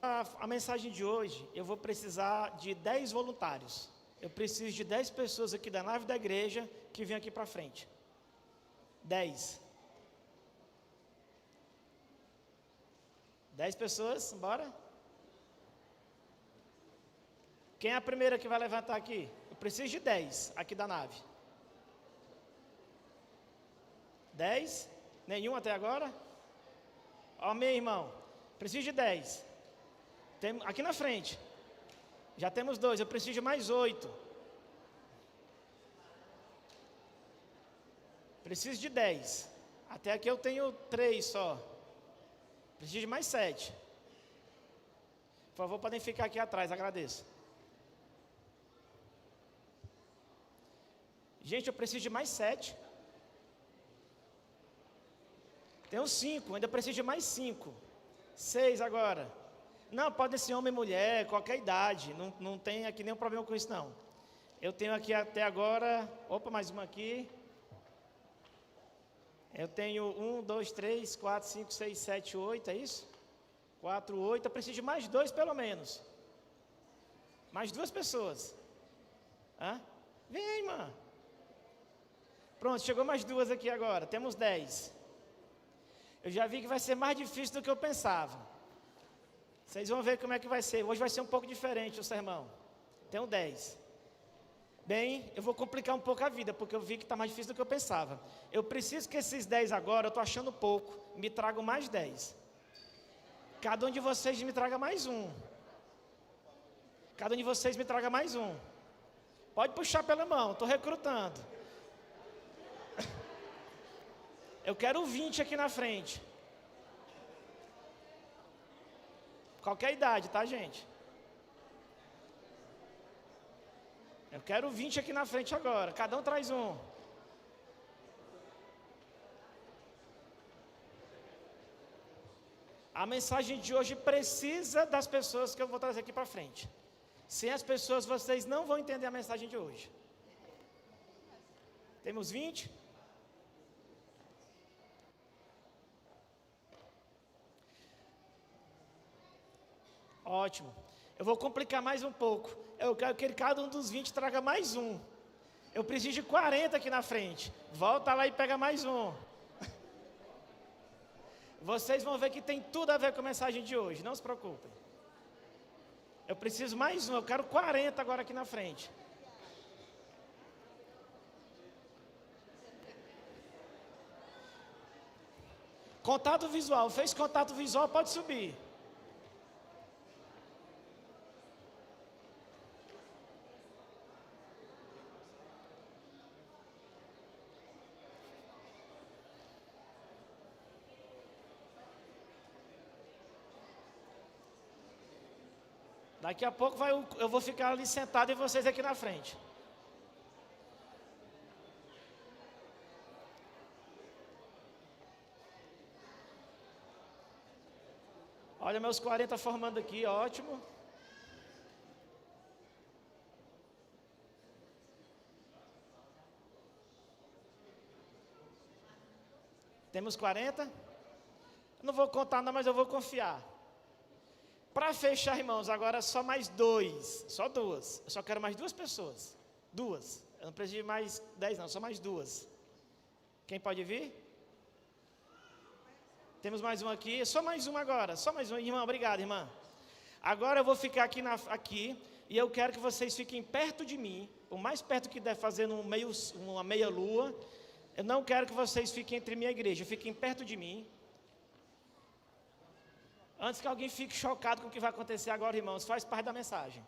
A mensagem de hoje, eu vou precisar de 10 voluntários. Eu preciso de 10 pessoas aqui da nave da igreja que vêm aqui para frente. 10. 10 pessoas, bora? Quem é a primeira que vai levantar aqui? Eu preciso de 10 aqui da nave. 10? Nenhum até agora? Ó, meu irmão, preciso de 10. Aqui na frente. Já temos 2, eu preciso de mais 8. Preciso de 10. Até aqui eu tenho 3 só. Preciso de mais 7. Por favor, podem ficar aqui atrás, agradeço. Gente, eu preciso de mais 7. Tenho 5, ainda preciso de mais 5. 6 agora. Não, pode ser homem e mulher, qualquer idade. Não tem aqui nenhum problema com isso, não. Eu tenho aqui até agora... Opa, mais uma aqui. Eu tenho 1, 2, 3, 4, 5, 6, 7, 8, é isso? 4, 8. Eu preciso de mais 2 pelo menos. Mais 2 pessoas. Hã? Vem aí, irmã. Pronto, chegou mais 2 aqui agora. Temos 10. Eu já vi que vai ser mais difícil do que eu pensava. Vocês vão ver como é que vai ser. Hoje vai ser um pouco diferente o sermão. Tenho 10. Bem, eu vou complicar um pouco a vida, porque eu vi que está mais difícil do que eu pensava. Eu preciso que esses 10 agora, eu estou achando pouco, me tragam mais 10. Cada um de vocês me traga mais um. Cada um de vocês me traga mais um. Pode puxar pela mão, estou recrutando. Eu quero 20 aqui na frente. Qualquer idade, tá, gente? Eu quero 20 aqui na frente agora. Cada um traz um. A mensagem de hoje precisa das pessoas que eu vou trazer aqui para frente. Sem as pessoas, vocês não vão entender a mensagem de hoje. Temos 20? Ótimo. Eu vou complicar mais um pouco. Eu quero que cada um dos 20 traga mais um. Eu preciso de 40 aqui na frente. Volta lá e pega mais um. Vocês vão ver que tem tudo a ver com a mensagem de hoje. Não se preocupem. Eu preciso mais um. Eu quero 40 agora aqui na frente. Contato visual. Fez contato visual, pode subir. Daqui a pouco eu vou ficar ali sentado e vocês aqui na frente. Olha meus 40 formando aqui, ótimo. Temos 40? Não vou contar não, mas eu vou confiar. Para fechar, irmãos, agora só mais 2. Só 2. Eu só quero mais 2 pessoas. 2. Eu não preciso de mais 10 não, só mais 2. Quem pode vir? Temos mais um aqui. Só mais um agora. Só mais um. Irmã, obrigado, irmã. Agora eu vou ficar aqui e eu quero que vocês fiquem perto de mim. O mais perto que der, fazendo uma meia lua. Eu não quero que vocês fiquem entre mim e a igreja. Fiquem perto de mim. Antes que alguém fique chocado com o que vai acontecer agora, irmãos, faz parte da mensagem.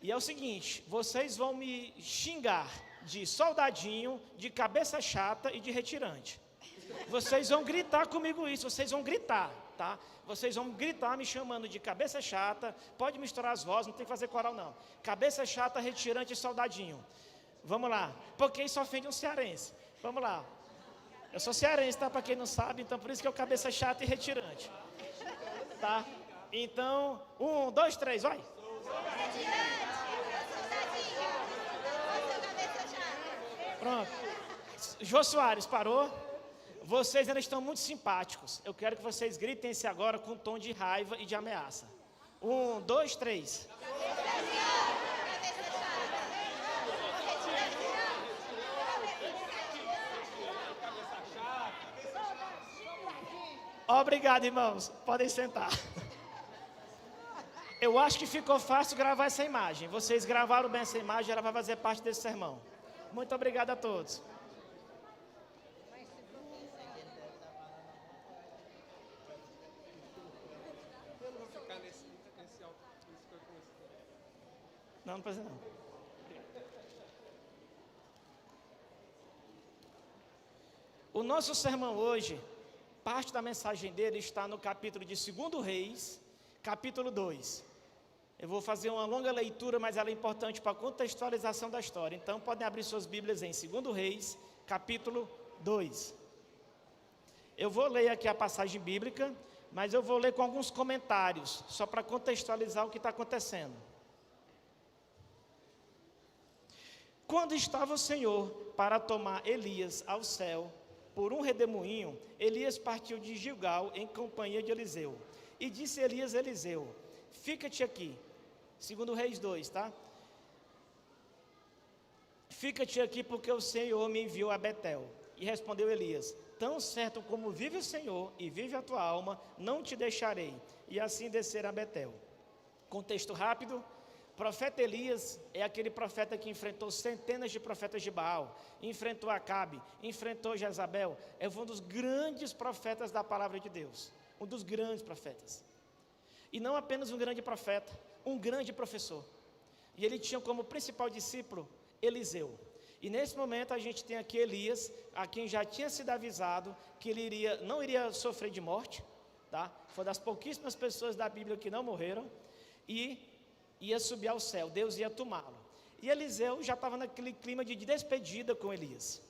E é o seguinte, vocês vão me xingar de soldadinho, de cabeça chata e de retirante. Vocês vão gritar comigo isso, vocês vão gritar, tá? Vocês vão gritar me chamando de cabeça chata, pode misturar as vozes, não tem que fazer coral não. Cabeça chata, retirante e soldadinho. Vamos lá, porque isso ofende um cearense. Vamos lá. Eu sou cearense, tá? Para quem não sabe, então por isso que é o cabeça chata e retirante. Tá? Então, 1, 2, 3, vai! Pronto. Jô Soares, parou? Vocês ainda estão muito simpáticos. Eu quero que vocês gritem esse agora com um tom de raiva e de ameaça. 1, 2, 3. Obrigado, irmãos. Podem sentar. Eu acho que ficou fácil gravar essa imagem. Vocês gravaram bem essa imagem, ela vai fazer parte desse sermão. Muito obrigado a todos. Não precisa não. O nosso sermão hoje, parte da mensagem dele está no capítulo de 2 Reis, capítulo 2. Eu vou fazer uma longa leitura, mas ela é importante para a contextualização da história. Então, podem abrir suas Bíblias em 2 Reis, capítulo 2. Eu vou ler aqui a passagem bíblica, mas eu vou ler com alguns comentários, só para contextualizar o que está acontecendo. Quando estava o Senhor para tomar Elias ao céu, por um redemoinho, Elias partiu de Gilgal em companhia de Eliseu. E disse Elias a Eliseu: fica-te aqui. 2 Reis 2, tá? Fica-te aqui porque o Senhor me enviou a Betel. E respondeu Elias: tão certo como vive o Senhor e vive a tua alma, não te deixarei. E assim descer a Betel. Contexto rápido. Profeta Elias é aquele profeta que enfrentou centenas de profetas de Baal, enfrentou Acabe, enfrentou Jezabel, é um dos grandes profetas da palavra de Deus, um dos grandes profetas. E não apenas um grande profeta, um grande professor. E ele tinha como principal discípulo Eliseu. E nesse momento a gente tem aqui Elias, a quem já tinha sido avisado que ele não iria sofrer de morte, tá? Foi das pouquíssimas pessoas da Bíblia que não morreram, e ia subir ao céu, Deus ia tomá-lo. E Eliseu já estava naquele clima de despedida com Elias.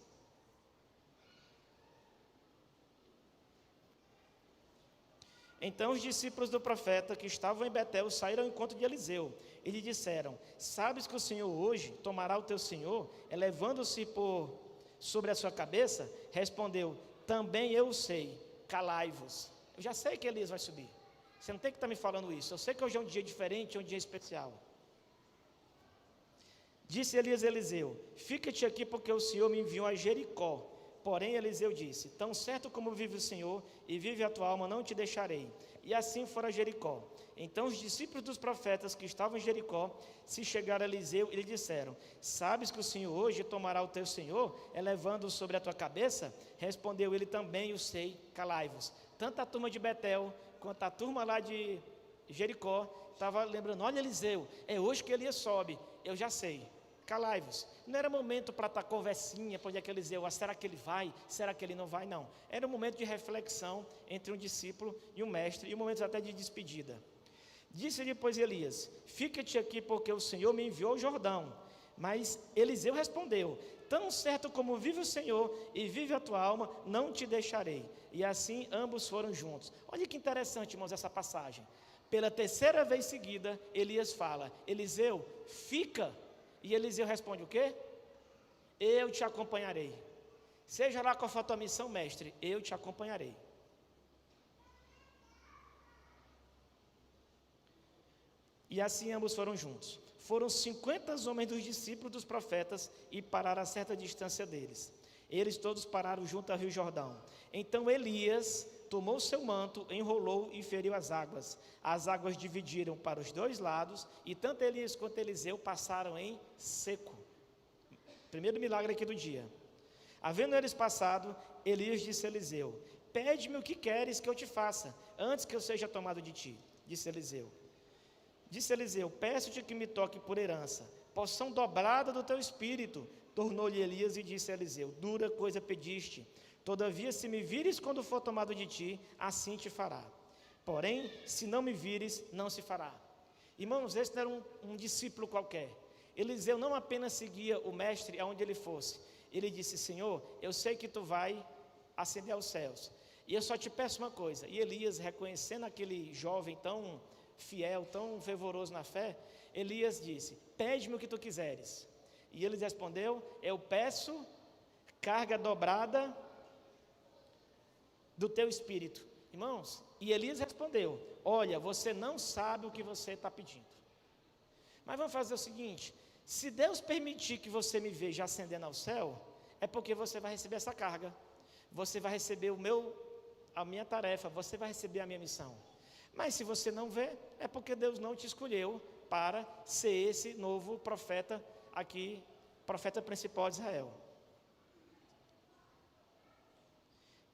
Então os discípulos do profeta que estavam em Betel saíram ao encontro de Eliseu e lhe disseram: sabes que o Senhor hoje tomará o teu senhor, elevando-se sobre a sua cabeça? Respondeu: também eu sei, calai-vos. Eu já sei que Elias vai subir. Você não tem que estar me falando isso. Eu sei que hoje é um dia diferente, é um dia especial. Disse Elias a Eliseu: fica-te aqui porque o Senhor me enviou a Jericó. Porém Eliseu disse: tão certo como vive o Senhor e vive a tua alma, não te deixarei. E assim fora a Jericó. Então os discípulos dos profetas que estavam em Jericó se chegaram a Eliseu e lhe disseram: sabes que o Senhor hoje tomará o teu senhor, elevando-o sobre a tua cabeça? Respondeu ele: também o sei, calai-vos. Tanto a turma de Betel quanto a turma lá de Jericó estava lembrando: olha Eliseu, é hoje que Elias sobe. Eu já sei, calai-vos. Não era momento para estar conversinha, para onde é que Eliseu, será que ele vai, será que ele não vai, não. Era um momento de reflexão entre um discípulo e um mestre, e um momento até de despedida. Disse-lhe, pois, Elias: fica-te aqui porque o Senhor me enviou ao Jordão. Mas Eliseu respondeu: tão certo como vive o Senhor e vive a tua alma, não te deixarei. E assim ambos foram juntos. Olha que interessante, irmãos, essa passagem. Pela terceira vez seguida, Elias fala: Eliseu, fica. E Eliseu responde o quê? Eu te acompanharei. Seja lá qual for a tua missão, mestre, eu te acompanharei. E assim ambos foram juntos. Foram 50 homens dos discípulos dos profetas e pararam a certa distância deles. Eles todos pararam junto ao rio Jordão. Então Elias tomou seu manto, enrolou e feriu as águas. As águas dividiram para os dois lados e tanto Elias quanto Eliseu passaram em seco. Primeiro milagre aqui do dia. Havendo eles passado, Elias disse a Eliseu: pede-me o que queres que eu te faça, antes que eu seja tomado de ti. Disse Eliseu: peço-te que me toque por herança, porção dobrada do teu espírito. Tornou-lhe Elias e disse a Eliseu: dura coisa pediste, todavia se me vires quando for tomado de ti, assim te fará. Porém, se não me vires, não se fará. Irmãos, esse não era um discípulo qualquer. Eliseu não apenas seguia o mestre aonde ele fosse. Ele disse: Senhor, eu sei que tu vai ascender aos céus, e eu só te peço uma coisa. E Elias, reconhecendo aquele jovem tão fiel, tão fervoroso na fé, Elias disse: pede-me o que tu quiseres. E ele respondeu: eu peço carga dobrada do teu espírito. Irmãos, e Elias respondeu: olha, você não sabe o que você está pedindo. Mas vamos fazer o seguinte: se Deus permitir que você me veja ascendendo ao céu, é porque você vai receber essa carga, você vai receber a minha tarefa, você vai receber a minha missão. Mas se você não vê, é porque Deus não te escolheu para ser esse novo profeta aqui, profeta principal de Israel.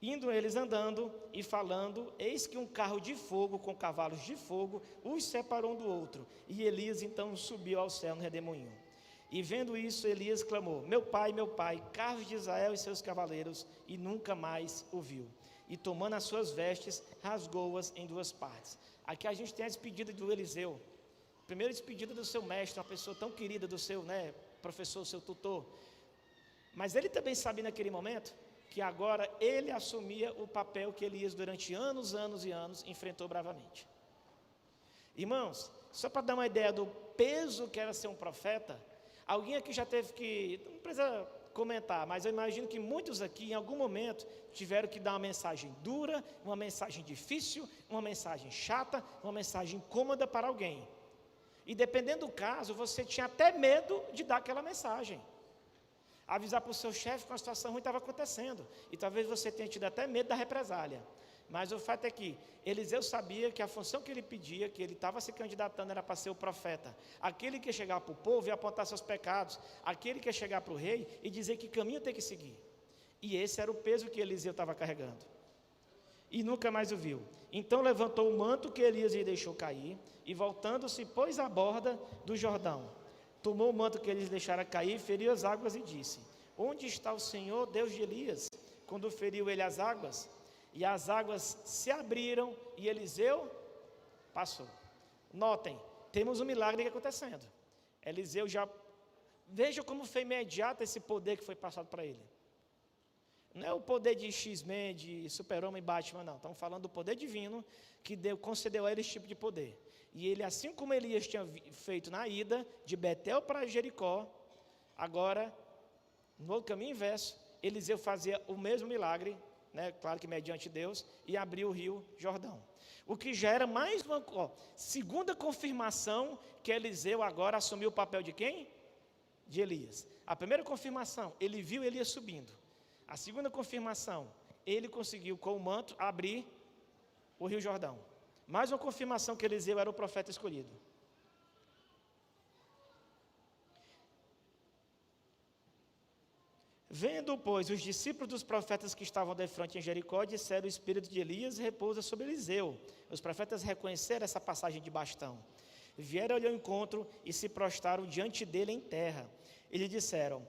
Indo eles andando e falando, eis que um carro de fogo com cavalos de fogo os separou um do outro. E Elias então subiu ao céu no redemoinho. E vendo isso, Elias clamou: meu pai, carros de Israel e seus cavaleiros, e nunca mais o viu. E tomando as suas vestes, rasgou-as em duas partes. Aqui a gente tem a despedida do Eliseu. Primeira despedida do seu mestre, uma pessoa tão querida do seu professor, seu tutor. Mas ele também sabia naquele momento que agora ele assumia o papel que Elias durante anos e anos enfrentou bravamente. Irmãos, só para dar uma ideia do peso que era ser um profeta, alguém aqui já teve que, não precisa comentar, mas eu imagino que muitos aqui em algum momento tiveram que dar uma mensagem dura, uma mensagem difícil, uma mensagem chata, uma mensagem incômoda para alguém. E dependendo do caso, você tinha até medo de dar aquela mensagem. Avisar para o seu chefe que uma situação ruim estava acontecendo. E talvez você tenha tido até medo da represália. Mas o fato é que Eliseu sabia que a função que ele pedia, que ele estava se candidatando, era para ser o profeta. Aquele que ia chegar para o povo e apontar seus pecados. Aquele que ia chegar para o rei e dizer que caminho tem que seguir. E esse era o peso que Eliseu estava carregando. E nunca mais o viu. Então levantou o manto que Elias lhe deixou cair, e voltando-se, pôs à borda do Jordão. Tomou o manto que eles deixaram cair, feriu as águas e disse: onde está o Senhor, Deus de Elias? Quando feriu ele as águas, e as águas se abriram, e Eliseu passou. Notem, temos um milagre acontecendo. Eliseu já... Veja como foi imediato esse poder que foi passado para ele. Não é o poder de X-Men, de Super-Homem e Batman, não. Estamos falando do poder divino que Deus concedeu a ele esse tipo de poder. E ele, assim como Elias tinha feito na ida de Betel para Jericó, agora, no caminho inverso, Eliseu fazia o mesmo milagre, claro que mediante Deus, e abriu o rio Jordão. O que já era mais uma segunda confirmação que Eliseu agora assumiu o papel de quem? De Elias. A primeira confirmação, ele viu Elias subindo. A segunda confirmação, ele conseguiu com o manto abrir o rio Jordão. Mais uma confirmação que Eliseu era o profeta escolhido. Vendo, pois, os discípulos dos profetas que estavam de frente em Jericó, disseram: o espírito de Elias repousa sobre Eliseu. Os profetas reconheceram essa passagem de bastão. Vieram ao encontro e se prostraram diante dele em terra. E lhe disseram: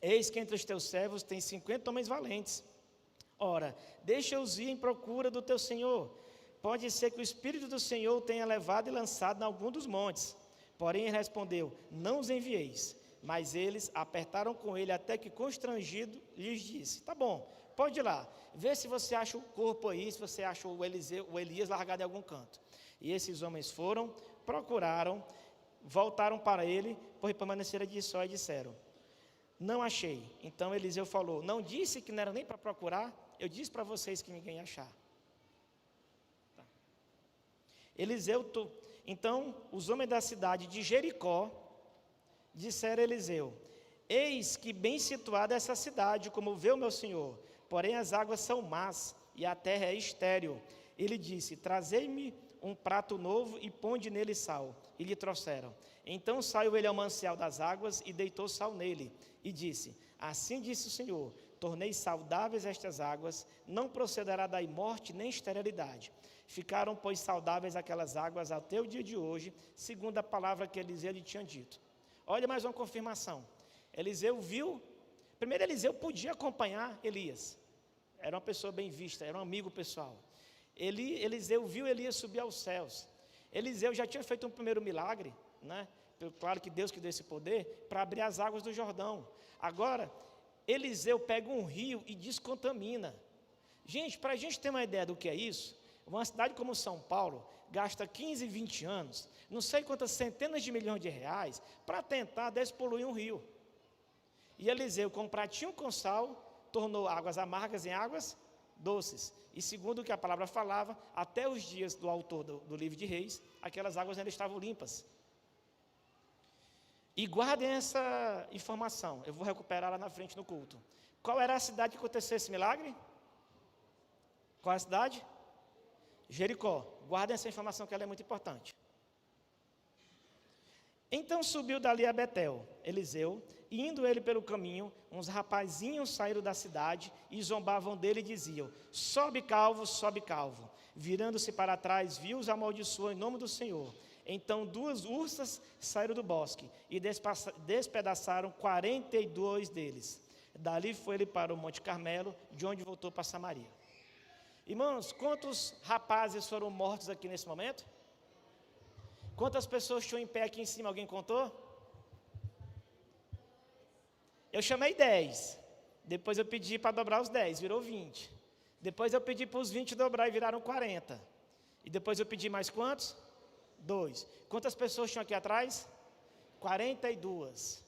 eis que entre os teus servos tem 50 homens valentes. Ora, deixa-os ir em procura do teu senhor. Pode ser que o Espírito do Senhor o tenha levado e lançado em algum dos montes. Porém ele respondeu: não os envieis. Mas eles apertaram com ele até que, constrangido, lhes disse: tá bom, pode ir lá, vê se você acha o corpo aí, se você acha o Elias largado em algum canto. E esses homens foram, procuraram, voltaram para ele, pois permaneceram de só, e disseram: não achei. Então Eliseu falou: não disse que não era nem para procurar? Eu disse para vocês que ninguém ia achar. Então, os homens da cidade de Jericó disseram a Eliseu: eis que bem situada é essa cidade, como vê o meu senhor, porém as águas são más e a terra é estéril. Ele disse: trazei-me um prato novo e ponde nele sal. E lhe trouxeram. Então saiu ele ao manancial das águas e deitou sal nele. E disse: assim disse o Senhor: tornei saudáveis estas águas, não procederá daí morte nem esterilidade. Ficaram, pois, saudáveis aquelas águas até o dia de hoje, segundo a palavra que Eliseu lhe tinha dito. Olha mais uma confirmação. Eliseu viu... Primeiro, Eliseu podia acompanhar Elias. Era uma pessoa bem vista, era um amigo pessoal. Eliseu viu Elias subir aos céus. Eliseu já tinha feito um primeiro milagre, claro que Deus que deu esse poder, para abrir as águas do Jordão. Agora, Eliseu pega um rio e descontamina. Gente, para a gente ter uma ideia do que é isso, uma cidade como São Paulo gasta 15, 20 anos, não sei quantas centenas de milhões de reais, para tentar despoluir um rio. E Eliseu, com um pratinho com sal, tornou águas amargas em águas doces. E segundo o que a palavra falava, até os dias do autor do livro de Reis, aquelas águas ainda estavam limpas. E guardem essa informação, eu vou recuperar lá na frente no culto. Qual era a cidade que aconteceu esse milagre? Qual é a cidade? Jericó. Guardem essa informação que ela é muito importante. Então subiu dali a Betel, Eliseu, e indo ele pelo caminho, uns rapazinhos saíram da cidade e zombavam dele e diziam: sobe calvo, sobe calvo. Virando-se para trás, viu-os amaldiçoou em nome do Senhor. Então 2 ursas saíram do bosque e despedaçaram 42 deles. Dali foi ele para o Monte Carmelo, de onde voltou para Samaria. Irmãos, quantos rapazes foram mortos aqui nesse momento? Quantas pessoas tinham em pé aqui em cima? Alguém contou? Eu chamei 10. Depois eu pedi para dobrar os 10, virou 20. Depois eu pedi para os 20 dobrar e viraram 40. E depois eu pedi mais quantos? 2. Quantas pessoas tinham aqui atrás? 42.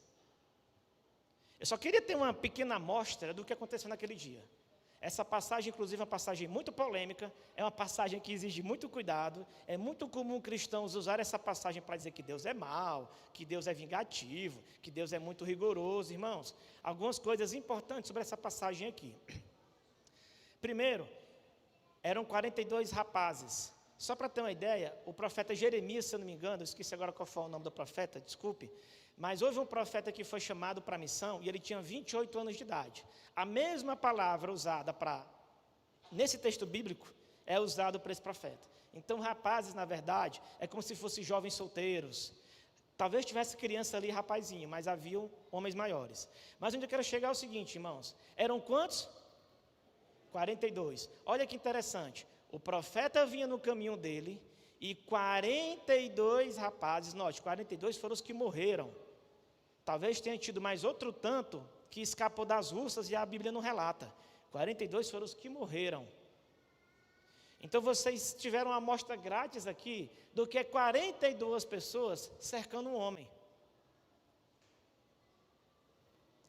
Eu só queria ter uma pequena amostra do que aconteceu naquele dia. Essa passagem, inclusive, é uma passagem muito polêmica, é uma passagem que exige muito cuidado. É muito comum cristãos usar essa passagem para dizer que Deus é mau, que Deus é vingativo, que Deus é muito rigoroso. Irmãos, algumas coisas importantes sobre essa passagem aqui. Primeiro, eram 42 rapazes. Só para ter uma ideia, o profeta Jeremias, se eu não me engano, eu esqueci agora qual foi o nome do profeta, desculpe, mas houve um profeta que foi chamado para a missão e ele tinha 28 anos de idade. A mesma palavra usada nesse texto bíblico é usada para esse profeta. Então, rapazes, na verdade, é como se fossem jovens solteiros. Talvez tivesse criança ali, rapazinho, mas haviam homens maiores. Mas onde eu quero chegar é o seguinte, irmãos. Eram quantos? 42. Olha que interessante. O profeta vinha no caminho dele e 42 rapazes, note, 42 foram os que morreram. Talvez tenha tido mais outro tanto que escapou das russas e a Bíblia não relata. 42 foram os que morreram. Então vocês tiveram uma amostra grátis aqui do que é 42 pessoas cercando um homem.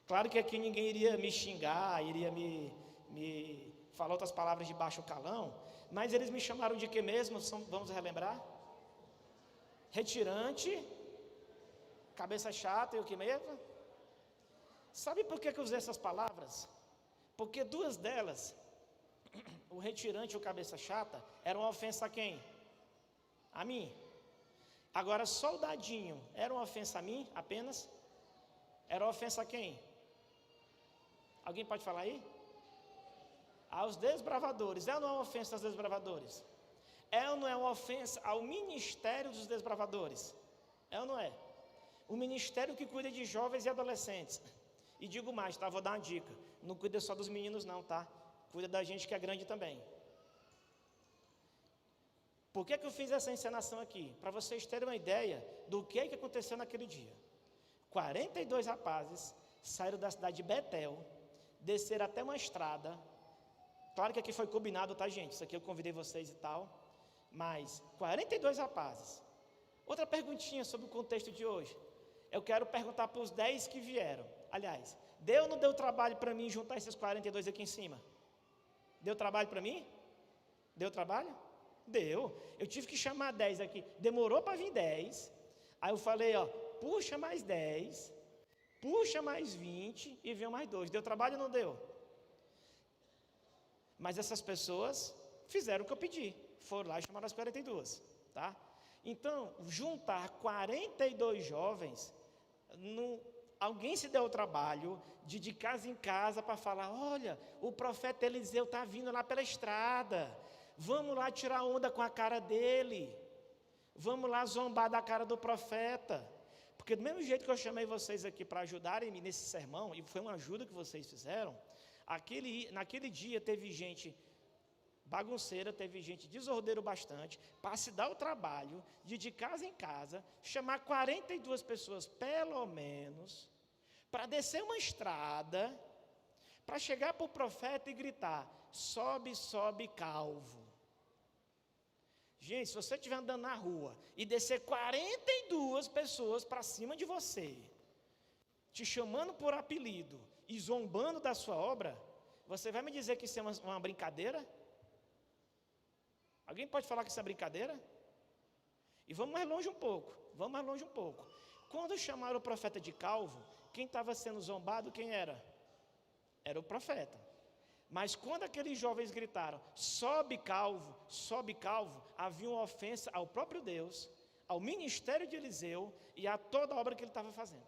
Claro que aqui ninguém iria me xingar, iria me falar outras palavras de baixo calão, mas eles me chamaram de quê mesmo? Vamos relembrar? Retirante, cabeça chata e o que mesmo? Sabe por que eu usei essas palavras? Porque 2 delas, o retirante e o cabeça chata, eram uma ofensa a quem? A mim. Agora, soldadinho, era uma ofensa a mim apenas? Era uma ofensa a quem? Alguém pode falar aí? Aos desbravadores. É ou não é uma ofensa aos desbravadores? É ou não é uma ofensa ao ministério dos desbravadores? É ou não é? O ministério que cuida de jovens e adolescentes. E digo mais, tá? Vou dar uma dica. Não cuida só dos meninos não, tá? Cuida da gente que é grande também. Por que eu fiz essa encenação aqui? Para vocês terem uma ideia do que aconteceu naquele dia. 42 rapazes saíram da cidade de Betel, desceram até uma estrada. Claro que aqui foi combinado, tá, gente? Isso aqui eu convidei vocês e tal. Mas 42 rapazes. Outra perguntinha sobre o contexto de hoje. Eu quero perguntar para os 10 que vieram. Aliás, deu ou não deu trabalho para mim juntar esses 42 aqui em cima? Deu trabalho para mim? Deu trabalho? Deu. Eu tive que chamar 10 aqui. Demorou para vir 10. Aí eu falei, ó, puxa mais 10, puxa mais 20 e vem mais 2. Deu trabalho ou não deu? Mas essas pessoas fizeram o que eu pedi. Foram lá e chamaram as 42, tá? Então, juntar 42 jovens, alguém se deu o trabalho de casa em casa para falar, olha, o profeta Eliseu está vindo lá pela estrada, vamos lá tirar onda com a cara dele, vamos lá zombar da cara do profeta. Porque do mesmo jeito que eu chamei vocês aqui para ajudarem-me nesse sermão, e foi uma ajuda que vocês fizeram, naquele dia teve gente bagunceira, teve gente desordeiro bastante, para se dar o trabalho de casa em casa, chamar 42 pessoas, pelo menos, para descer uma estrada, para chegar para o profeta e gritar, sobe, sobe, calvo. Gente, se você estiver andando na rua e descer 42 pessoas para cima de você, te chamando por apelido e zombando da sua obra, Você vai me dizer que isso é uma brincadeira? Alguém pode falar que isso é brincadeira? E vamos mais longe um pouco. Quando chamaram o profeta de calvo, quem estava sendo zombado, quem era? Era o profeta. Mas quando aqueles jovens gritaram, sobe calvo, havia uma ofensa ao próprio Deus, ao ministério de Eliseu e a toda a obra que ele estava fazendo.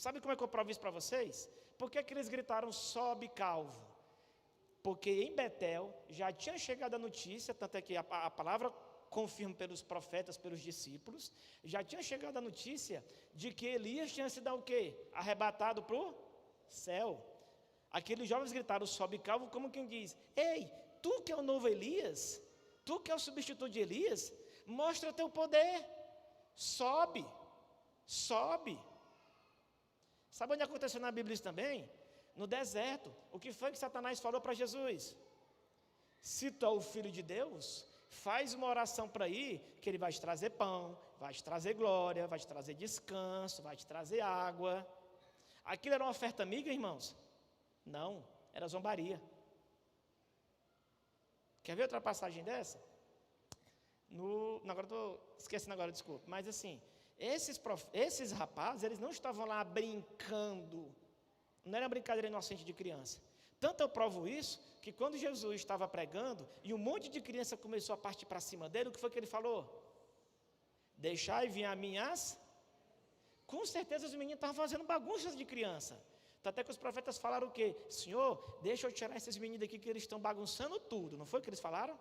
Sabe como é que eu provo isso para vocês? Por que eles gritaram, sobe calvo? Porque em Betel já tinha chegado a notícia, tanto é que a palavra confirma pelos profetas, pelos discípulos, já tinha chegado a notícia de que Elias tinha sido o quê? Arrebatado para o céu. Aqueles jovens gritaram, sobe calvo, como quem diz, ei, tu que é o novo Elias, tu que é o substituto de Elias, mostra teu poder, sobe. Sabe onde aconteceu na Bíblia isso também? No deserto. O que foi que Satanás falou para Jesus? Se tu é o Filho de Deus, faz uma oração para ir, que ele vai te trazer pão, vai te trazer glória, vai te trazer descanso, vai te trazer água. Aquilo era uma oferta amiga, irmãos? Não, era zombaria. Quer ver outra passagem dessa? Agora estou esquecendo agora, desculpa. Mas assim, esses rapazes, eles não estavam lá brincando. Não era brincadeira inocente de criança. Tanto eu provo isso, que quando Jesus estava pregando, e um monte de criança começou a partir para cima dele, o que foi que ele falou? Deixai vir a minhas... Com certeza os meninos estavam fazendo bagunças de criança. Até que os profetas falaram o quê? Senhor, deixa eu tirar esses meninos daqui que eles estão bagunçando tudo. Não foi o que eles falaram?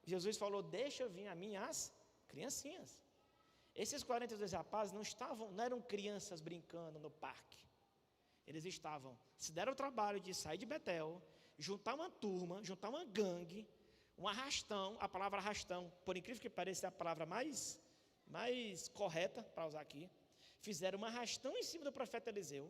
Jesus falou, deixa eu vir a minhas criancinhas. Esses 42 rapazes não eram crianças brincando no parque. Eles se deram o trabalho de sair de Betel, juntar uma turma, juntar uma gangue, um arrastão. A palavra arrastão, por incrível que pareça, é a palavra mais correta para usar aqui. Fizeram um arrastão em cima do profeta Eliseu.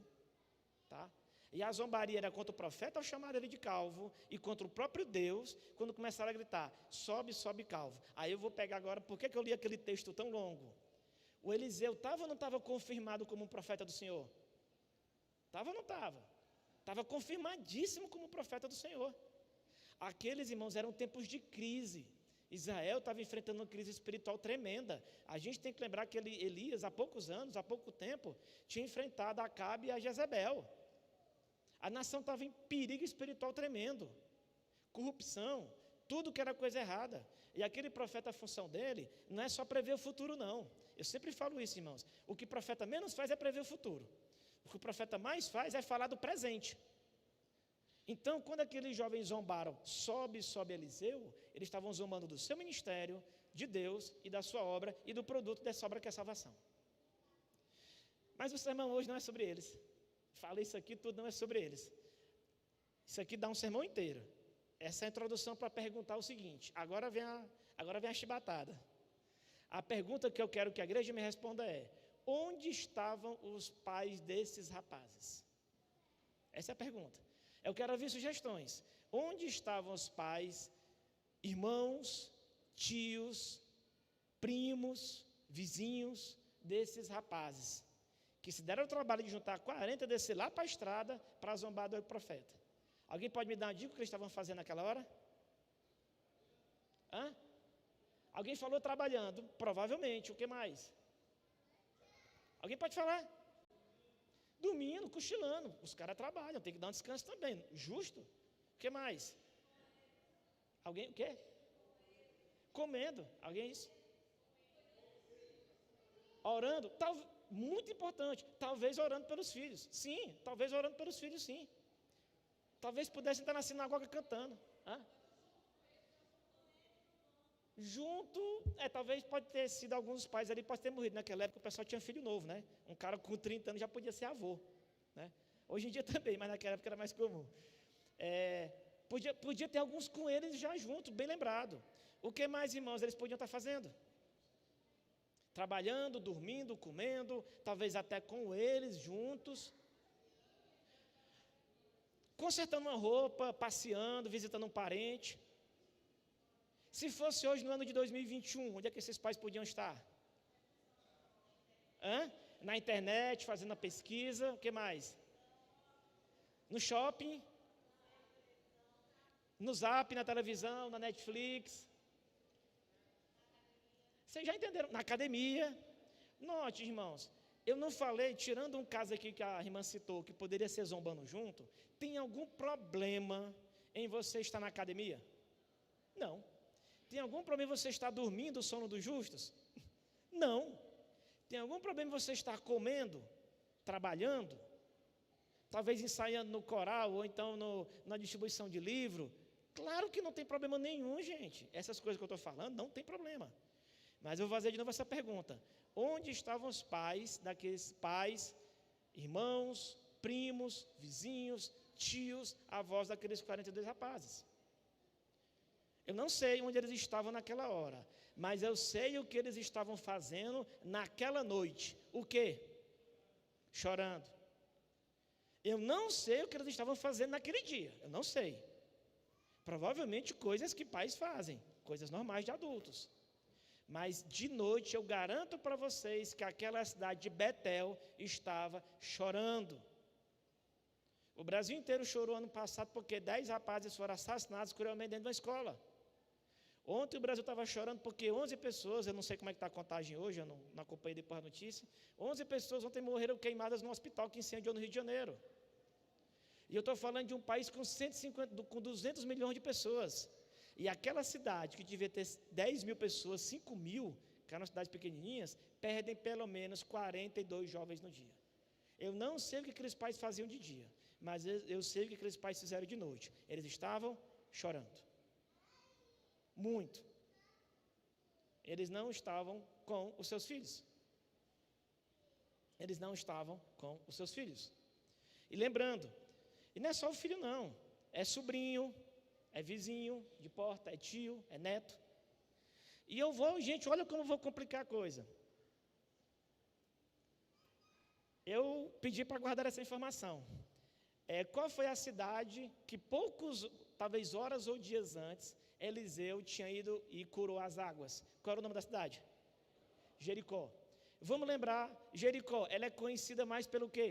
Tá? E a zombaria era contra o profeta ao chamar ele de calvo e contra o próprio Deus, quando começaram a gritar, sobe calvo. Aí eu vou pegar agora, por que eu li aquele texto tão longo? O Eliseu estava ou não estava confirmado como um profeta do Senhor? Estava ou não estava? Estava confirmadíssimo como profeta do Senhor. Aqueles, irmãos, eram tempos de crise. Israel estava enfrentando uma crise espiritual tremenda. A gente tem que lembrar que Elias, há poucos anos, há pouco tempo, tinha enfrentado a Acabe e a Jezebel. A nação estava em perigo espiritual tremendo. Corrupção, tudo que era coisa errada. E aquele profeta, a função dele, não é só prever o futuro, não. Eu sempre falo isso, irmãos. O que o profeta menos faz é prever o futuro. O que o profeta mais faz é falar do presente. Então, quando aqueles jovens zombaram, sobe Eliseu, eles estavam zombando do seu ministério, de Deus e da sua obra e do produto dessa obra que é a salvação. Mas o sermão hoje não é sobre eles. Falei isso aqui, tudo não é sobre eles. Isso aqui dá um sermão inteiro. Essa é a introdução para perguntar o seguinte, agora vem a chibatada. A pergunta que eu quero que a igreja me responda é, onde estavam os pais desses rapazes? Essa é a pergunta. Eu quero ouvir sugestões. Onde estavam os pais, irmãos, tios, primos, vizinhos desses rapazes, que se deram o trabalho de juntar 40 e descer lá para a estrada para zombar do profeta? Alguém pode me dar uma dica do que eles estavam fazendo naquela hora? Alguém falou trabalhando, provavelmente, o que mais? Alguém pode falar? Dormindo, cochilando. Os caras trabalham, tem que dar um descanso também. Justo? O que mais? Alguém, o quê? Comendo. Alguém isso? Orando. Muito importante. Talvez orando pelos filhos. Sim, talvez orando pelos filhos, sim. Talvez pudessem estar na sinagoga cantando. Junto, talvez pode ter sido alguns pais ali, pode ter morrido. Naquela época o pessoal tinha filho novo, né? Um cara com 30 anos já podia ser avô, né? Hoje em dia também, mas naquela época era mais comum. Podia ter alguns com eles já juntos, bem lembrado. O que mais, irmãos, eles podiam estar fazendo? Trabalhando, dormindo, comendo, talvez até com eles juntos. Consertando uma roupa, passeando, visitando um parente. Se fosse hoje, no ano de 2021, onde é que esses pais podiam estar? Na internet, fazendo a pesquisa, o que mais? No shopping, No Zap, na televisão, na Netflix. Vocês já entenderam? Na academia. Note, irmãos, eu não falei, tirando um caso aqui que a irmã citou, que poderia ser zombando junto, tem algum problema em você estar na academia? Não. Tem algum problema em você estar dormindo o sono dos justos? Não. Tem algum problema em você estar comendo, trabalhando, talvez ensaiando no coral ou então na distribuição de livro? Claro que não tem problema nenhum, gente. Essas coisas que eu estou falando não tem problema. Mas eu vou fazer de novo essa pergunta. Onde estavam os pais daqueles pais, irmãos, primos, vizinhos, tios, avós daqueles 42 rapazes? Eu não sei onde eles estavam naquela hora, mas eu sei o que eles estavam fazendo naquela noite. O quê? Chorando. Eu não sei o que eles estavam fazendo naquele dia, eu não sei. Provavelmente coisas que pais fazem, coisas normais de adultos. Mas de noite eu garanto para vocês que aquela cidade de Betel estava chorando. O Brasil inteiro chorou ano passado porque 10 rapazes foram assassinados cruelmente dentro de uma escola. Ontem o Brasil estava chorando porque 11 pessoas, eu não sei como é que está a contagem hoje, eu não acompanhei depois a notícia, 11 pessoas ontem morreram queimadas no hospital que incendiou no Rio de Janeiro. E eu estou falando de um país com 200 milhões de pessoas. E aquela cidade que devia ter 10 mil pessoas, 5 mil, que eram cidades pequenininhas, perdem pelo menos 42 jovens no dia. Eu não sei o que aqueles pais faziam de dia, mas eu sei o que aqueles pais fizeram de noite. Eles estavam chorando. Muito. Eles não estavam com os seus filhos. Eles não estavam com os seus filhos. E lembrando, e não é só o filho não, é sobrinho, é vizinho de porta, é tio, é neto. E eu vou, gente, olha como eu vou complicar a coisa. Eu pedi para guardar essa informação. Qual foi a cidade que talvez horas ou dias antes, Eliseu tinha ido e curou as águas? Qual era o nome da cidade? Jericó. Vamos lembrar, Jericó, ela é conhecida mais pelo quê?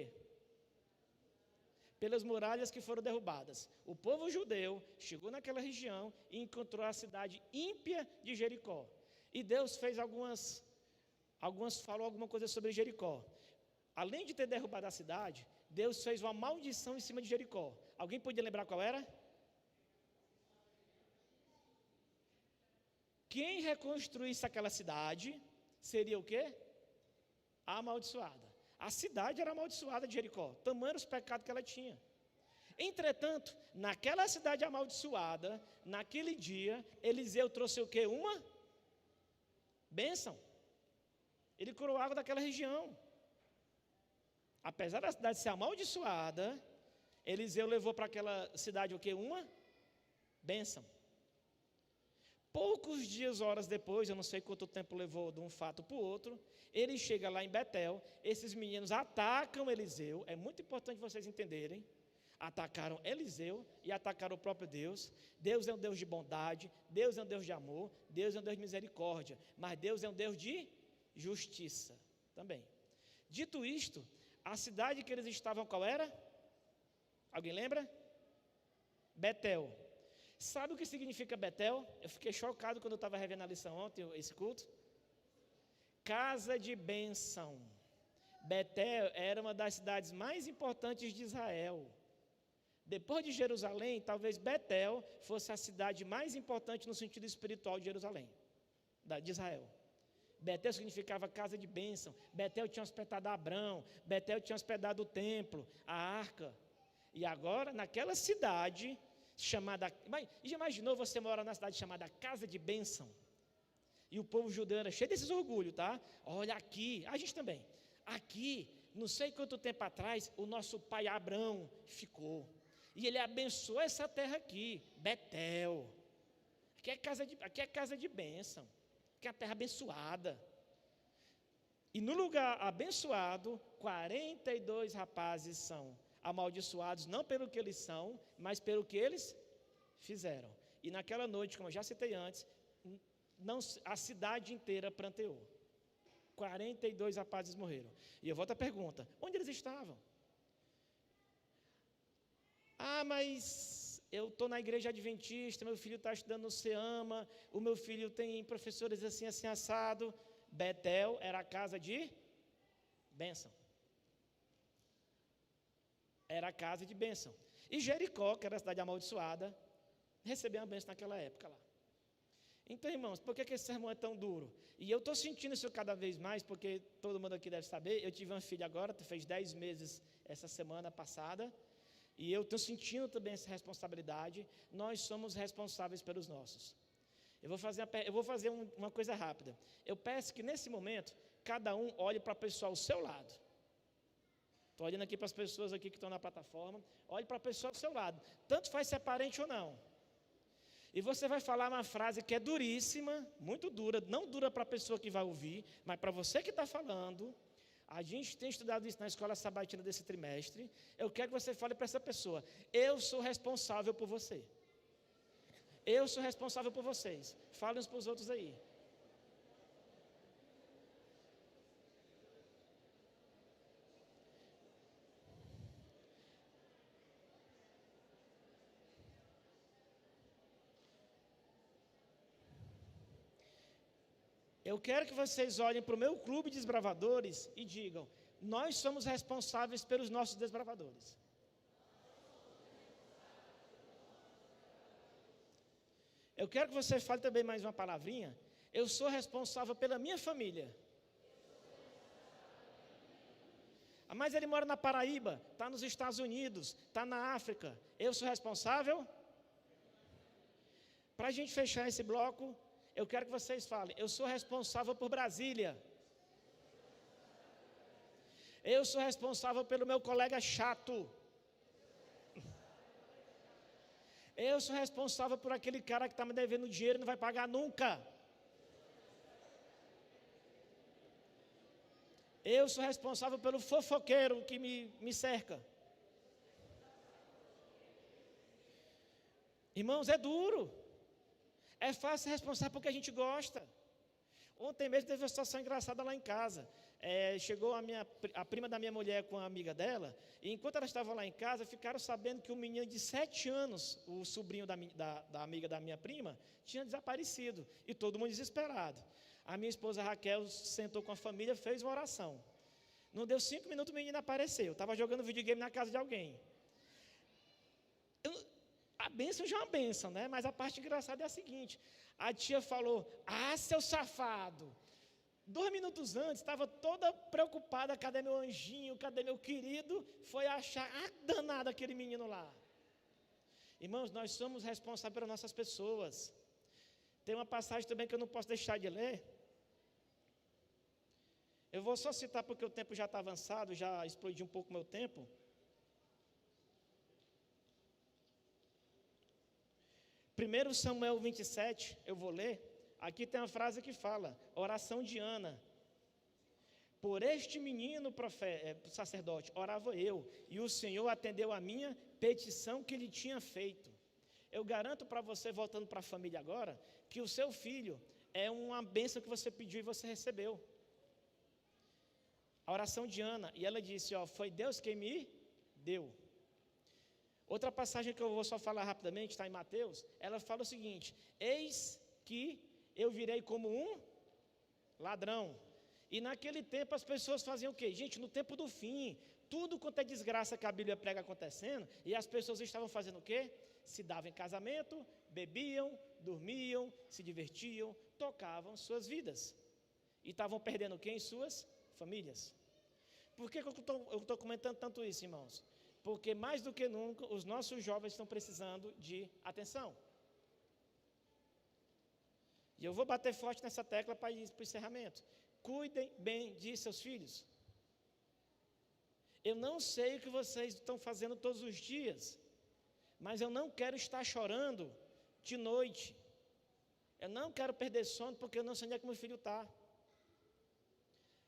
Pelas muralhas que foram derrubadas. O povo judeu chegou naquela região e encontrou a cidade ímpia de Jericó. E Deus fez falou alguma coisa sobre Jericó. Além de ter derrubado a cidade, Deus fez uma maldição em cima de Jericó. Alguém podia lembrar qual era? Quem reconstruísse aquela cidade seria o quê? Amaldiçoada. A cidade era amaldiçoada de Jericó, tamanho os pecados que ela tinha. Entretanto, naquela cidade amaldiçoada, naquele dia, Eliseu trouxe o quê? Uma bênção. Ele curou a água daquela região. Apesar da cidade ser amaldiçoada, Eliseu levou para aquela cidade o quê? Uma bênção. Poucos dias, horas depois, eu não sei quanto tempo levou de um fato para o outro, ele chega lá em Betel, esses meninos atacam Eliseu, é muito importante vocês entenderem, atacaram Eliseu e atacaram o próprio Deus. Deus é um Deus de bondade, Deus é um Deus de amor, Deus é um Deus de misericórdia, mas Deus é um Deus de justiça também. Dito isto, a cidade que eles estavam, qual era? Alguém lembra? Betel. Sabe o que significa Betel? Eu fiquei chocado quando eu estava revendo a lição ontem, esse culto. Casa de bênção. Betel era uma das cidades mais importantes de Israel. Depois de Jerusalém, talvez Betel fosse a cidade mais importante no sentido espiritual de Jerusalém, de Israel. Betel significava casa de bênção. Betel tinha hospedado Abrão. Betel tinha hospedado o templo, a arca. E agora, naquela cidade chamada... Já imaginou você morar na cidade chamada Casa de Bênção? E o povo judeu era cheio desses orgulhos, tá? Olha aqui, a gente também. Aqui, não sei quanto tempo atrás, o nosso pai Abrão ficou. E ele abençoou essa terra aqui, Betel. Aqui é casa de bênção. Aqui é a terra abençoada. E no lugar abençoado, 42 rapazes são amaldiçoados, não pelo que eles são, mas pelo que eles fizeram. E naquela noite, como eu já citei antes, a cidade inteira pranteou. 42 rapazes morreram. E eu volto à pergunta, onde eles estavam? Mas eu estou na igreja adventista, meu filho está estudando no SEAMA, o meu filho tem professores assim, assim, assado. Betel era a casa de bênção. Era a casa de bênção. E Jericó, que era a cidade amaldiçoada, recebeu uma bênção naquela época lá. Então, irmãos, por que esse sermão é tão duro? E eu estou sentindo isso cada vez mais, porque todo mundo aqui deve saber, eu tive uma filha agora, fez 10 meses essa semana passada, e eu estou sentindo também essa responsabilidade. Nós somos responsáveis pelos nossos. Eu vou fazer uma coisa rápida. Eu peço que nesse momento, cada um olhe para a pessoa ao seu lado. Estou olhando aqui para as pessoas aqui que estão na plataforma. Olhe para a pessoa ao seu lado. Tanto faz se é parente ou não. E você vai falar uma frase que é duríssima, muito dura, não dura para a pessoa que vai ouvir, mas para você que está falando. A gente tem estudado isso na escola sabatina desse trimestre. Eu quero que você fale para essa pessoa: eu sou responsável por você. Eu sou responsável por vocês. Falem uns para os outros aí. Eu quero que vocês olhem para o meu clube de desbravadores e digam: nós somos responsáveis pelos nossos desbravadores. Eu quero que você fale também mais uma palavrinha: eu sou responsável pela minha família. Mas ele mora na Paraíba, está nos Estados Unidos, está na África. Eu sou responsável? Para a gente fechar esse bloco, eu quero que vocês falem: eu sou responsável por Brasília. Eu sou responsável pelo meu colega chato. Eu sou responsável por aquele cara que está me devendo dinheiro e não vai pagar nunca. Eu sou responsável pelo fofoqueiro que me cerca. Irmãos, é duro. É fácil ser responsável porque a gente gosta. Ontem mesmo teve uma situação engraçada lá em casa. Chegou a prima da minha mulher com a amiga dela, e enquanto ela estava lá em casa, ficaram sabendo que um menino de 7 anos, o sobrinho da amiga da minha prima, tinha desaparecido, e todo mundo desesperado. A minha esposa Raquel sentou com a família, fez uma oração. Não deu 5 minutos, o menino apareceu. Estava jogando videogame na casa de alguém. A bênção já é uma bênção, né? Mas a parte engraçada é a seguinte: a tia falou: ah, seu safado. 2 minutos antes, estava toda preocupada: cadê meu anjinho, cadê meu querido? Foi achar, danado aquele menino lá. Irmãos, nós somos responsáveis pelas nossas pessoas. Tem uma passagem também que eu não posso deixar de ler. Eu vou só citar porque o tempo já está avançado, já explodiu um pouco o meu tempo. 1 Samuel 27, eu vou ler. Aqui tem uma frase que fala: oração de Ana. Por este menino sacerdote orava eu, e o Senhor atendeu a minha petição que lhe tinha feito. Eu garanto para você, voltando para a família agora, que o seu filho é uma bênção que você pediu e você recebeu. A oração de Ana, e ela disse: foi Deus quem me deu. Outra passagem que eu vou só falar rapidamente, está em Mateus. Ela fala o seguinte: eis que eu virei como um ladrão. E naquele tempo as pessoas faziam o quê? Gente, no tempo do fim, tudo quanto é desgraça que a Bíblia prega acontecendo, e as pessoas estavam fazendo o quê? Se davam em casamento, bebiam, dormiam, se divertiam, tocavam suas vidas. E estavam perdendo quem? Suas famílias. Por que eu estou comentando tanto isso, irmãos? Porque mais do que nunca, os nossos jovens estão precisando de atenção. E eu vou bater forte nessa tecla para ir para o encerramento. Cuidem bem de seus filhos. Eu não sei o que vocês estão fazendo todos os dias, mas eu não quero estar chorando de noite. Eu não quero perder sono porque eu não sei onde é que meu filho está.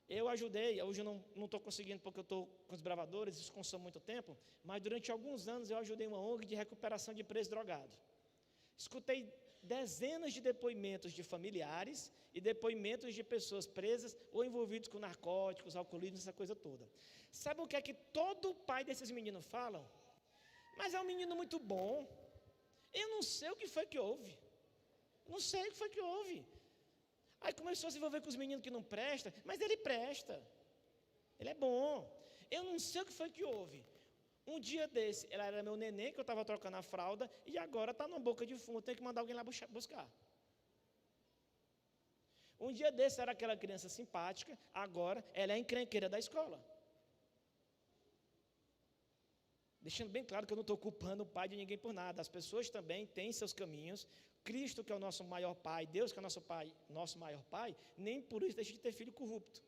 Eu ajudei, hoje eu não estou conseguindo porque eu estou com os bravadores, isso consome muito tempo, mas durante alguns anos eu ajudei uma ONG de recuperação de preso drogado. Escutei dezenas de depoimentos de familiares e depoimentos de pessoas presas ou envolvidas com narcóticos, alcoolismo, essa coisa toda. Sabe o que é que todo pai desses meninos falam? Mas é um menino muito bom, Eu não sei o que foi que houve. Não sei o que foi que houve. Aí começou a se envolver com os meninos que não prestam, mas ele presta. Ele é bom. Eu não sei o que foi que houve. Um dia desse, ela era meu neném, que eu estava trocando a fralda, e agora está numa boca de fumo, tenho que mandar alguém lá buscar. Um dia desse era aquela criança simpática, agora ela é a encrenqueira da escola. Deixando bem claro que eu não estou culpando o pai de ninguém por nada. As pessoas também têm seus caminhos. Cristo, que é o nosso maior pai, Deus, que é o nosso pai, nosso maior pai, nem por isso deixa de ter filho corrupto.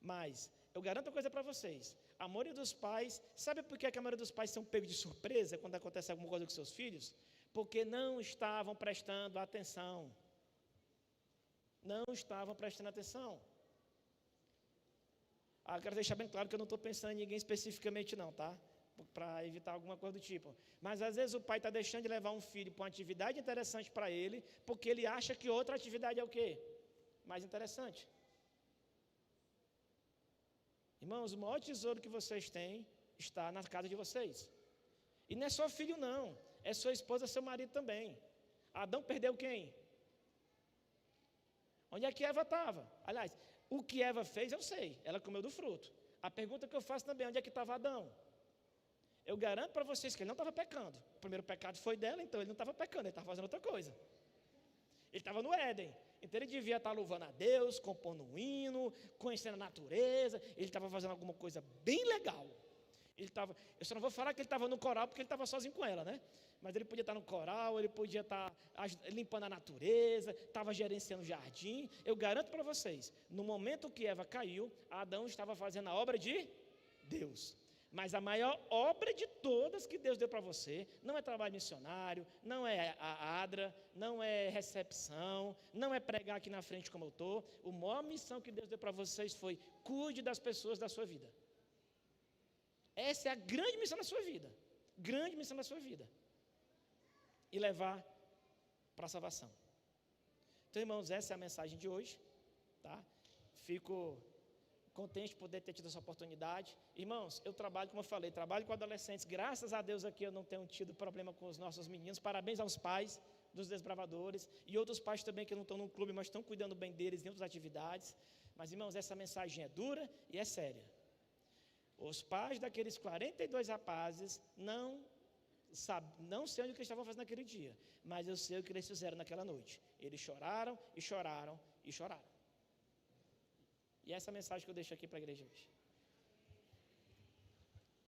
Mas eu garanto uma coisa para vocês: a maioria dos pais, sabe por que a maioria dos pais são pegos de surpresa quando acontece alguma coisa com seus filhos? Porque não estavam prestando atenção. Não estavam prestando atenção. Quero deixar bem claro que eu não estou pensando em ninguém especificamente não, tá? Para evitar alguma coisa do tipo. Mas às vezes o pai está deixando de levar um filho para uma atividade interessante para ele, porque ele acha que outra atividade é o quê? Mais interessante. Irmãos, o maior tesouro que vocês têm está na casa de vocês. E não é só filho não, é sua esposa, seu marido também. Adão perdeu quem? Onde é que Eva estava? Aliás, o que Eva fez eu sei, ela comeu do fruto. A pergunta que eu faço também, onde é que estava Adão? Eu garanto para vocês que ele não estava pecando. O primeiro pecado foi dela, então ele não estava pecando, ele estava fazendo outra coisa. Ele estava no Éden, então ele devia estar louvando a Deus, compondo um hino, conhecendo a natureza, ele estava fazendo alguma coisa bem legal. Eu só não vou falar que ele estava no coral, porque ele estava sozinho com ela, né? Mas ele podia estar no coral, ele podia estar limpando a natureza, estava gerenciando o jardim. Eu garanto para vocês, no momento que Eva caiu, Adão estava fazendo a obra de Deus. Mas a maior obra de todas que Deus deu para você não é trabalho missionário, não é a ADRA, não é recepção, não é pregar aqui na frente como eu estou. A maior missão que Deus deu para vocês foi: cuide das pessoas da sua vida. Essa é a grande missão da sua vida. Grande missão da sua vida. E levar para a salvação. Então, irmãos, essa é a mensagem de hoje. Tá? Fico contente de poder ter tido essa oportunidade. Irmãos, eu trabalho, como eu falei, trabalho com adolescentes. Graças a Deus aqui eu não tenho tido problema com os nossos meninos. Parabéns aos pais dos desbravadores e outros pais também que não estão no clube, mas estão cuidando bem deles em outras atividades. Mas, irmãos, essa mensagem é dura e é séria. Os pais daqueles 42 rapazes não sei onde que eles estavam fazendo naquele dia, mas eu sei o que eles fizeram naquela noite. Eles choraram e choraram e choraram. E essa é a mensagem que eu deixo aqui para a igreja hoje.